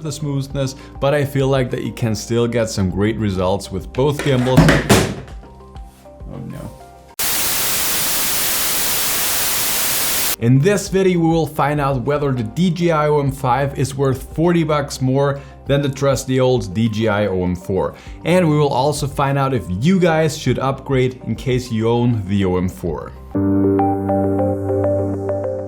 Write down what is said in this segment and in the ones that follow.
the smoothness, but I feel like that you can still get some great results with both gimbals. Oh no. In this video we will find out whether the DJI OM5 is worth 40 bucks more than the trusty old DJI OM4. And we will also find out if you guys should upgrade in case you own the OM4.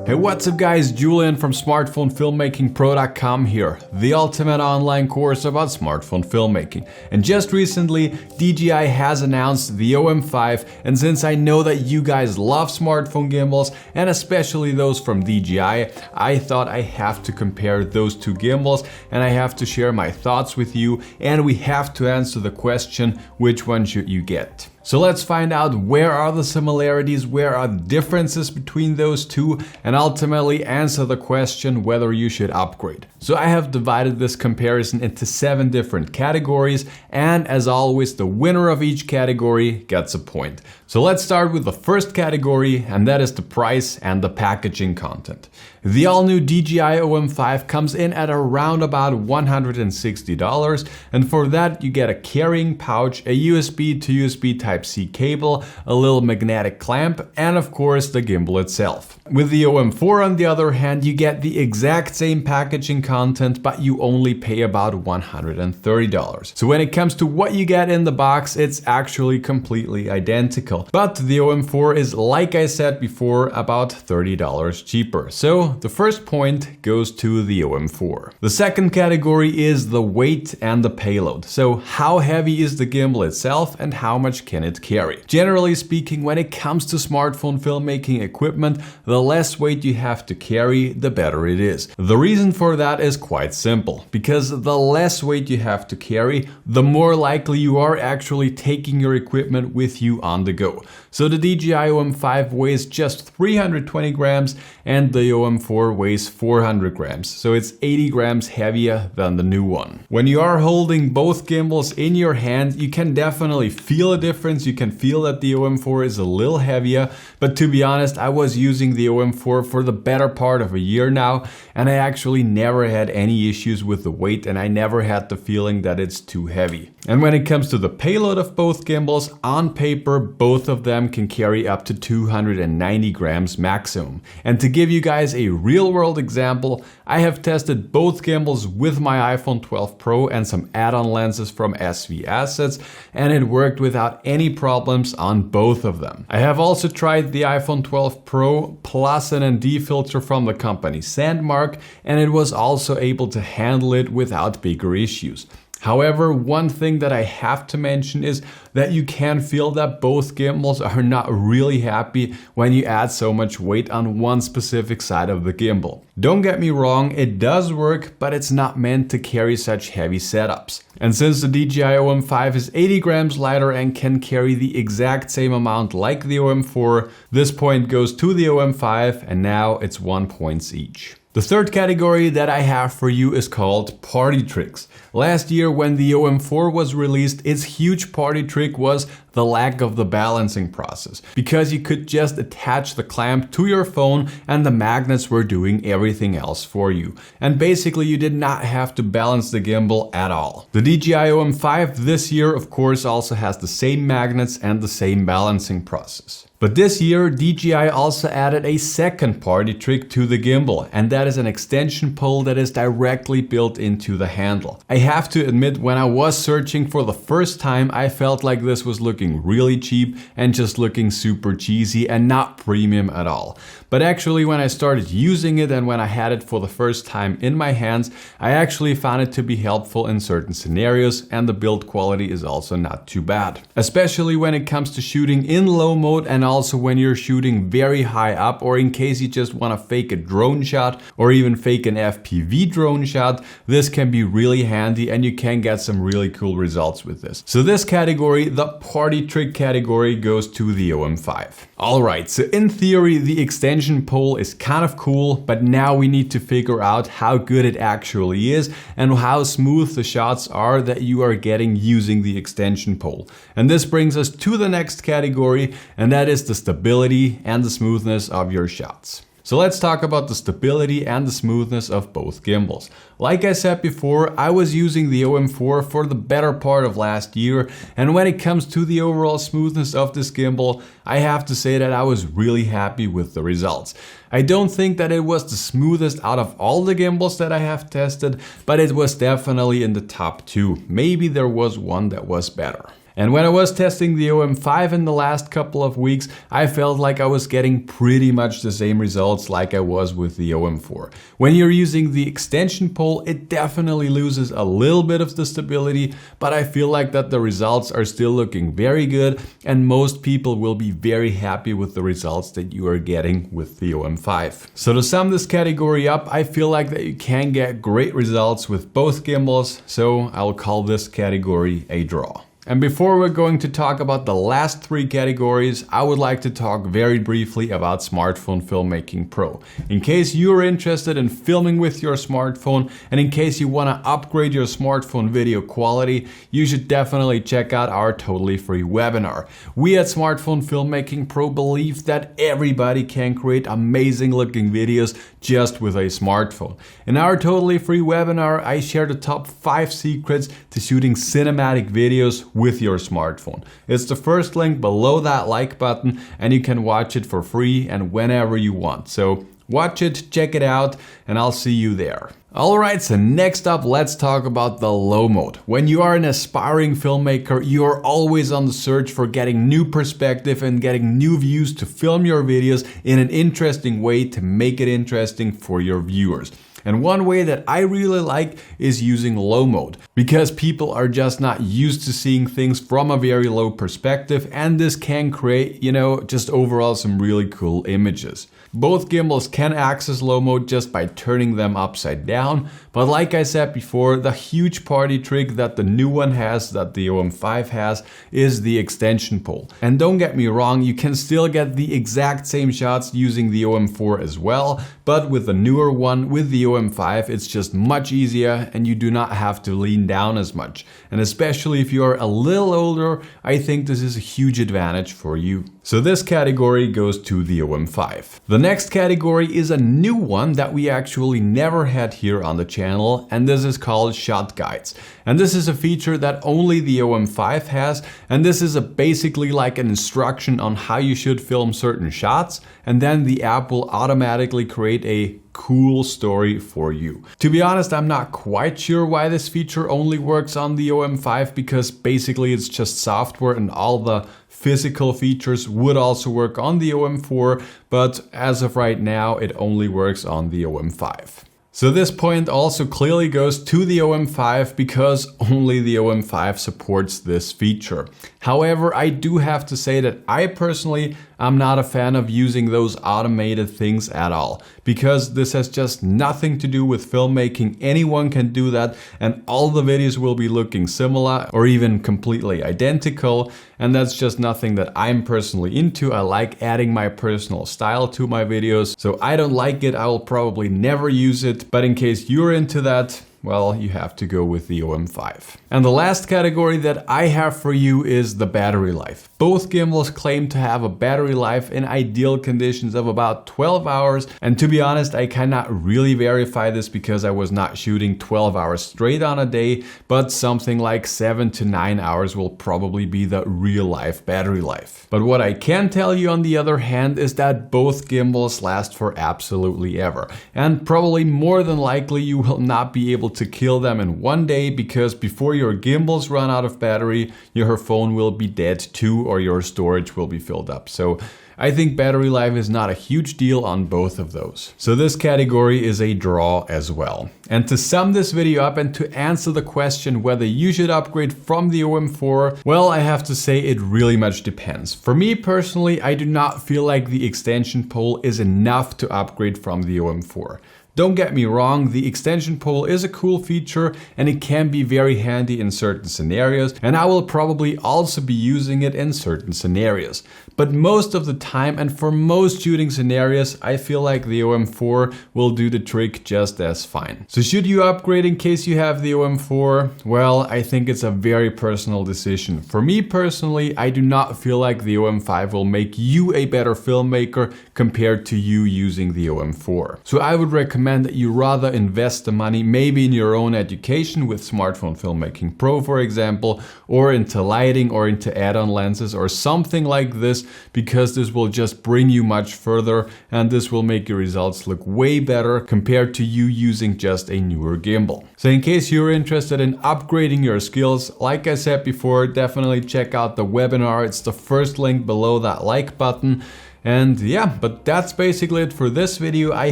Hey, what's up guys, Julian from smartphonefilmmakingpro.com here, the ultimate online course about smartphone filmmaking. And just recently, DJI has announced the OM5, and since I know that you guys love smartphone gimbals, and especially those from DJI, I thought I have to compare those two gimbals, and I have to share my thoughts with you, and we have to answer the question, which one should you get? So let's find out where are the similarities, where are the differences between those two, and ultimately answer the question whether you should upgrade. So I have divided this comparison into 7 different categories, and as always, the winner of each category gets a point. So let's start with the first category, and that is the price and the packaging content. The all-new DJI OM5 comes in at around about $160, and for that you get a carrying pouch, a USB to USB Type-C cable, a little magnetic clamp, and of course the gimbal itself. With the OM4 on the other hand, you get the exact same packaging content, but you only pay about $130. So when it comes to what you get in the box, it's actually completely identical. But the OM4 is, like I said before, about $30 cheaper. So the first point goes to the OM4. The second category is the weight and the payload. So how heavy is the gimbal itself and how much can it carry? Generally speaking, when it comes to smartphone filmmaking equipment, the less weight you have to carry, the better it is. The reason for that is quite simple, because the less weight you have to carry, the more likely you are actually taking your equipment with you on the go. So the DJI OM5 weighs just 320 grams and the OM4 weighs 400 grams. So it's 80 grams heavier than the new one. When you are holding both gimbals in your hand, you can definitely feel a difference. You can feel that the OM4 is a little heavier, but to be honest, I was using the OM4 for the better part of a year now, and I actually never had any issues with the weight, and I never had the feeling that it's too heavy. And when it comes to the payload of both gimbals, on paper, both of them can carry up to 290 grams maximum. And to give you guys a real-world example, I have tested both gimbals with my iPhone 12 Pro and some add-on lenses from SV Assets, and it worked without any problems on both of them. I have also tried the iPhone 12 Pro plus an ND filter from the company Sandmark, and it was also able to handle it without bigger issues. However, one thing that I have to mention is that you can feel that both gimbals are not really happy when you add so much weight on one specific side of the gimbal. Don't get me wrong, it does work, but it's not meant to carry such heavy setups. And since the DJI OM5 is 80 grams lighter and can carry the exact same amount like the OM4, this point goes to the OM5, and now it's 1 point each. The third category that I have for you is called party tricks. Last year when the OM4 was released, its huge party trick was the lack of the balancing process, because you could just attach the clamp to your phone and the magnets were doing everything else for you. And basically you did not have to balance the gimbal at all. The DJI OM5 this year of course also has the same magnets and the same balancing process. But this year, DJI also added a second party trick to the gimbal, and that is an extension pole that is directly built into the handle. I have to admit, when I was searching for the first time, I felt like this was looking really cheap and just looking super cheesy and not premium at all. But actually, when I started using it and when I had it for the first time in my hands, I actually found it to be helpful in certain scenarios, and the build quality is also not too bad. Especially when it comes to shooting in low mode and also when you're shooting very high up, or in case you just want to fake a drone shot or even fake an FPV drone shot, this can be really handy and you can get some really cool results with this. So this category, the party trick category, goes to the OM5. Alright, so in theory the extension pole is kind of cool, but now we need to figure out how good it actually is and how smooth the shots are that you are getting using the extension pole. And this brings us to the next category, and that is the stability and the smoothness of your shots. So let's talk about the stability and the smoothness of both gimbals. Like I said before, I was using the OM4 for the better part of last year, and when it comes to the overall smoothness of this gimbal, I have to say that I was really happy with the results. I don't think that it was the smoothest out of all the gimbals that I have tested, but it was definitely in the top 2. Maybe there was one that was better. And when I was testing the OM5 in the last couple of weeks, I felt like I was getting pretty much the same results like I was with the OM4. When you're using the extension pole, it definitely loses a little bit of the stability, but I feel like that the results are still looking very good, and most people will be very happy with the results that you are getting with the OM5. So to sum this category up, I feel like that you can get great results with both gimbals, so I'll call this category a draw. And before we're going to talk about the last 3 categories, I would like to talk very briefly about Smartphone Filmmaking Pro. In case you're interested in filming with your smartphone, and in case you want to upgrade your smartphone video quality, you should definitely check out our totally free webinar. We at Smartphone Filmmaking Pro believe that everybody can create amazing looking videos just with a smartphone. In our totally free webinar, I share the top 5 secrets to shooting cinematic videos with your smartphone. It's the first link below that like button, and you can watch it for free and whenever you want. So watch it, check it out, and I'll see you there. Alright, so next up, let's talk about the low mode. When you are an aspiring filmmaker, you are always on the search for getting new perspective and getting new views to film your videos in an interesting way to make it interesting for your viewers. And one way that I really like is using low mode, because people are just not used to seeing things from a very low perspective, and this can create, just overall some really cool images. Both gimbals can access low mode just by turning them upside down, but like I said before, the huge party trick that the new one has, that the OM5 has, is the extension pole. And don't get me wrong, you can still get the exact same shots using the OM4 as well, but with the newer one, with the OM5, it's just much easier and you do not have to lean down as much. And especially if you are a little older, I think this is a huge advantage for you. So this category goes to the OM5. The next category is a new one that we actually never had here on the channel, and this is called shot guides. And this is a feature that only the OM5 has, and this is basically like an instruction on how you should film certain shots, and then the app will automatically create a cool story for you. To be honest, I'm not quite sure why this feature only works on the OM5, because basically it's just software and all the physical features would also work on the OM4, but as of right now, it only works on the OM5. So this point also clearly goes to the OM5 because only the OM5 supports this feature. However, I do have to say that I personally am not a fan of using those automated things at all, because this has just nothing to do with filmmaking. Anyone can do that and all the videos will be looking similar or even completely identical, and that's just nothing that I'm personally into. I like adding my personal style to my videos, so I don't like it. I will probably never use it, but in case you're into that, well, you have to go with the OM5. And the last category that I have for you is the battery life. Both gimbals claim to have a battery life in ideal conditions of about 12 hours. And to be honest, I cannot really verify this because I was not shooting 12 hours straight on a day, but something like 7 to 9 hours will probably be the real life battery life. But what I can tell you on the other hand is that both gimbals last for absolutely ever. And probably more than likely you will not be able to kill them in one day, because before your gimbals run out of battery, your phone will be dead too, or your storage will be filled up. So I think battery life is not a huge deal on both of those. So this category is a draw as well. And to sum this video up and to answer the question whether you should upgrade from the OM4, well, I have to say it really much depends. For me personally, I do not feel like the extension pole is enough to upgrade from the OM4. Don't get me wrong, the extension pole is a cool feature and it can be very handy in certain scenarios, and I will probably also be using it in certain scenarios. But most of the time and for most shooting scenarios, I feel like the OM4 will do the trick just as fine. So should you upgrade in case you have the OM4? Well, I think it's a very personal decision. For me personally, I do not feel like the OM5 will make you a better filmmaker compared to you using the OM4. So I would recommend that you rather invest the money maybe in your own education with Smartphone Filmmaking Pro, for example, or into lighting or into add-on lenses or something like this, because this will just bring you much further and this will make your results look way better compared to you using just a newer gimbal. So in case you're interested in upgrading your skills, like I said before, definitely check out the webinar. It's the first link below that like button. And yeah, but that's basically it for this video. I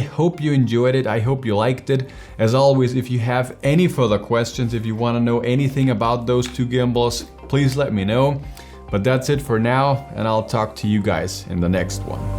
hope you enjoyed it. I hope you liked it. As always, if you have any further questions, if you want to know anything about those two gimbals, please let me know. But that's it for now, and I'll talk to you guys in the next one.